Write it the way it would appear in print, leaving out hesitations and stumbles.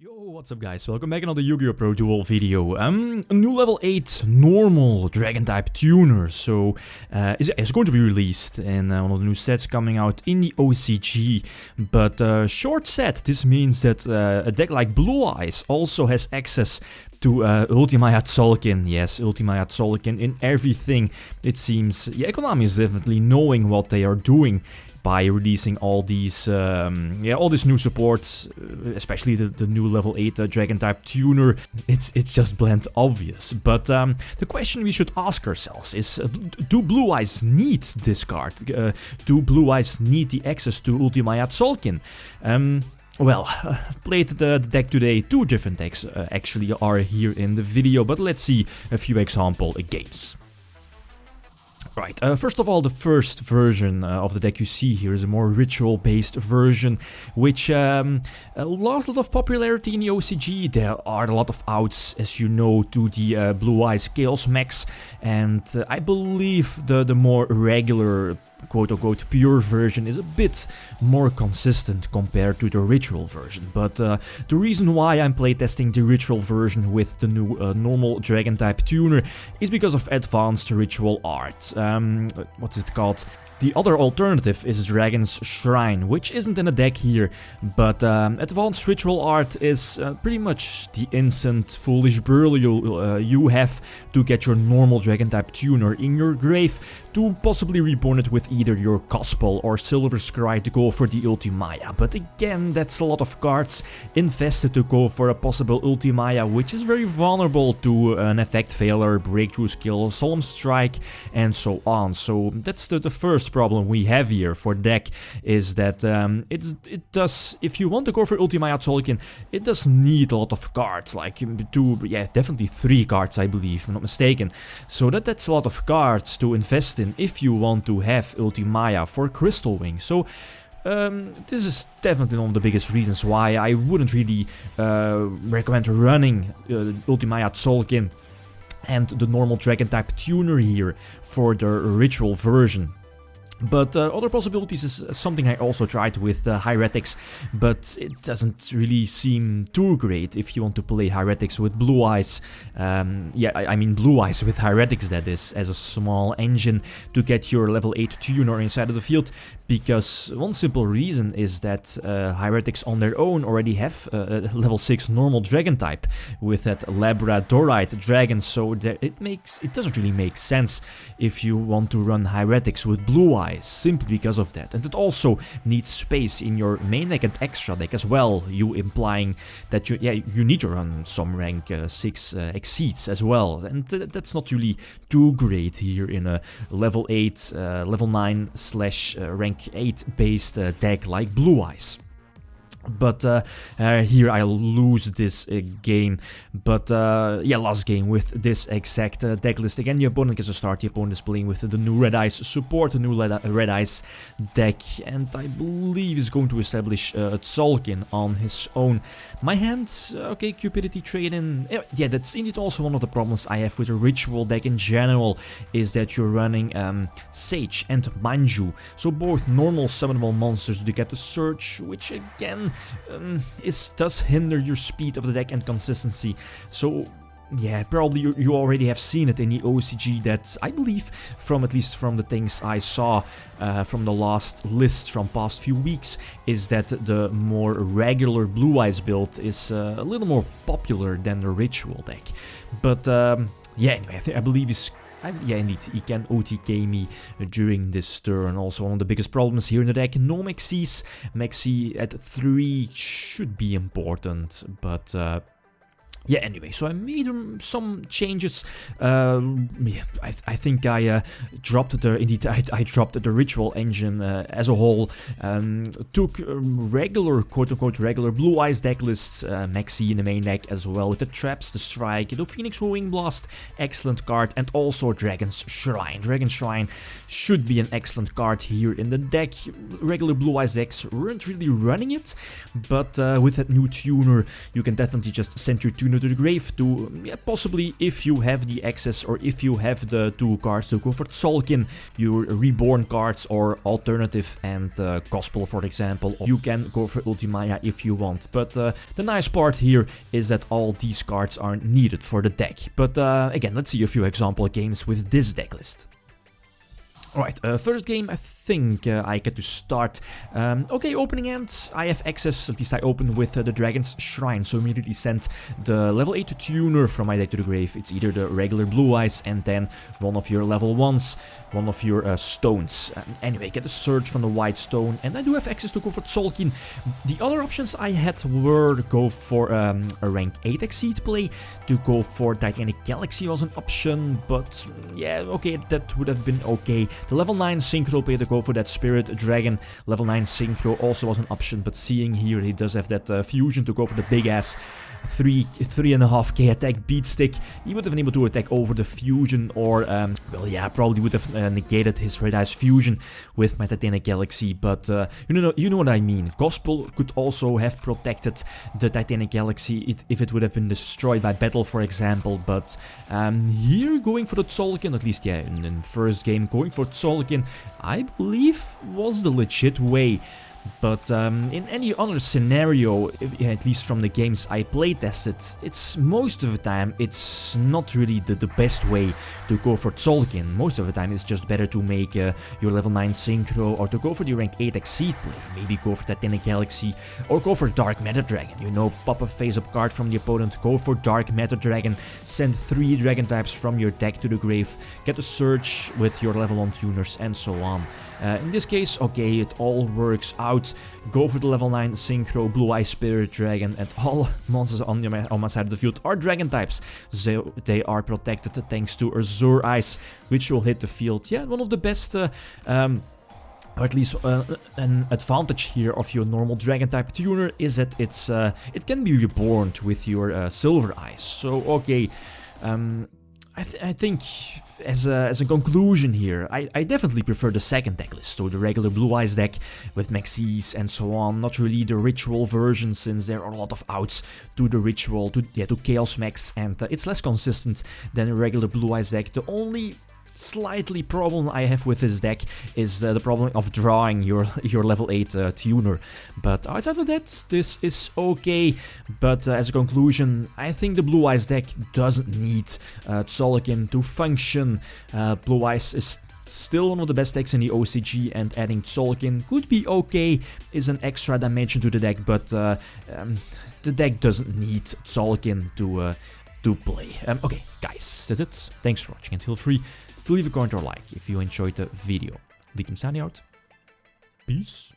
Yo, what's up guys, welcome back another YgoPro duel video. A new level 8 normal dragon type tuner, so it's going to be released in one of the new sets coming out in the OCG. But short set, this means that a deck like Blue Eyes also has access to Ultimate Tzolkin. Yes, Ultimate Tzolkin in everything, it seems. Yeah, Konami is definitely knowing what they are doing by releasing all these, all this new support, especially the new level 8 dragon type tuner. It's just bland obvious. But the question we should ask ourselves is, do Blue Eyes need this card? Do Blue Eyes need the access to Ultimate Tzolkin? Well, played the deck today. Two different decks actually are here in the video, but let's see a few example games. Right, first of all, the first version of the deck you see here is a more ritual-based version, which lost a lot of popularity in the OCG. There are a lot of outs, as you know, to the Blue Eyes Chaos Max, and I believe the more regular quote-unquote pure version is a bit more consistent compared to the ritual version. But the reason why I'm playtesting the ritual version with the new normal dragon type tuner is because of advanced ritual art. What's it called? The other alternative is Dragon's Shrine, which isn't in the deck here, but advanced ritual art is pretty much the instant foolish burial you have to get your normal dragon type tuner in your grave to possibly reborn it with either your Gospel or Silver Scry to go for the Ultimaya. But again, that's a lot of cards invested to go for a possible Ultimaya, which is very vulnerable to an effect failure, breakthrough skill, solemn strike, and so on. So that's the first problem we have here for deck, is that it does, if you want to go for Ultimate Tzolkin, it does need a lot of cards, like definitely 3 cards, I believe, if I'm not mistaken. So that's a lot of cards to invest in if you want to have Ultimaya for Crystal Wing. So this is definitely one of the biggest reasons why I wouldn't really recommend running Ultimate Tzolkin and the normal dragon type tuner here for the ritual version. But other possibilities is something I also tried with Heretics, but it doesn't really seem too great if you want to play Heretics with Blue Eyes. I mean Blue Eyes with Heretics, that is, as a small engine to get your level 8 tuner inside of the field, because one simple reason is that Heretics on their own already have a level 6 normal dragon type with that Labradorite dragon, so it doesn't really make sense if you want to run Heretics with Blue Eyes, simply because of that. And it also needs space in your main deck and extra deck as well, you implying that you need to run some rank 6 exceeds as well, and that's not really too great here in a level 8, level 9 / rank 8 based deck like Blue Eyes. But here I lose this game. But last game with this exact deck list. Again, the opponent gets to start. The opponent is playing with the new Red Eyes support, the new Red Eyes deck, and I believe is going to establish Tzolkin on his own. My hand, okay, Cupidity Trade-in. Yeah, that's indeed also one of the problems I have with a ritual deck in general, is that you're running Sage and Manju, so both normal summonable monsters to get the Surge, which again does hinder your speed of the deck and consistency. So yeah, probably you already have seen it in the OCG, that I believe, at least from the things I saw from the last list from past few weeks, is that the more regular Blue Eyes build is a little more popular than the ritual deck. But anyway, I believe yeah, indeed, he can OTK me during this turn. Also, one of the biggest problems here in the deck, no Maxis. Maxi at 3 should be important, but yeah, anyway, so I made some changes. I think I dropped I dropped the ritual engine as a whole. Took regular, quote-unquote regular Blue Eyes deck lists, Maxi in the main deck as well, with the traps, the strike, the Phoenix Wing Blast, excellent card, and also Dragon's Shrine. Dragon's Shrine should be an excellent card here in the deck. Regular Blue Eyes decks weren't really running it, but with that new tuner, you can definitely just send your tuner Tuner to the Grave to, possibly if you have the access or if you have the 2 cards to go for Tzolkin, your Reborn cards, or Alternative and Gospel for example. You can go for Ultimaya if you want, but the nice part here is that all these cards aren't needed for the deck. But again, let's see a few example games with this deck list. Alright, first game, I think I get to start. Okay, opening hand, I have access, at least I open with the Dragon's Shrine, so immediately send the level 8 tuner from my deck to the grave. It's either the regular Blue Eyes and then one of your level 1s, one of your stones. Anyway, get a search from the white stone, and I do have access to go for Tzolkin. The other options I had were to go for a rank 8 Exceed play, to go for Titanic Galaxy was an option, but yeah, okay, that would have been okay. The level 9 Synchro play to go for that Spirit Dragon. Level 9 Synchro also was an option, but seeing here he does have that fusion to go for the big ass 3.5k attack beat stick. He would have been able to attack over the fusion, or well, yeah, probably would have negated his Red Eyes fusion with my Titanic Galaxy, but you know what I mean. Gospel could also have protected the Titanic Galaxy if it would have been destroyed by battle, for example, but here going for the Tzolkin, at least yeah, in the first game, going for Tzolkin, I believe was the legit way. But in any other scenario, at least from the games I playtested, it's most of the time it's not really the best way to go for Tzolkin. Most of the time it's just better to make your level 9 Synchro, or to go for the rank 8 Exceed play. Maybe go for Titanic Galaxy, or go for Dark Matter Dragon. You know, pop a face-up card from the opponent, go for Dark Matter Dragon, send 3 dragon types from your deck to the grave, get a search with your level 1 tuners, and so on. In this case, okay, it all works out. Go for the level 9 Synchro, Blue Eye Spirit Dragon, and all monsters on my side of the field are dragon types. So they are protected thanks to Azure Eyes, which will hit the field. Yeah, one of the best, or at least an advantage here of your normal dragon type tuner is that it can be reborn with your Silver Eyes. So okay, I think as a conclusion here, I definitely prefer the second deck list, so the regular Blue Eyes deck with Maxis and so on, not really the ritual version, since there are a lot of outs to the ritual, to Chaos Max, and it's less consistent than a regular Blue Eyes deck. The only slightly problem I have with this deck is the problem of drawing your level 8 tuner, but outside of that, this is okay. But as a conclusion, I think the Blue Eyes deck doesn't need Tzolkin to function. Blue Eyes is still one of the best decks in the OCG, and adding Tzolkin could be okay, is an extra dimension to the deck, but the deck doesn't need Tzolkin to play. Okay, guys, that's it. Thanks for watching, and feel free to leave a comment or like if you enjoyed the video. GlitchxCity out. Peace.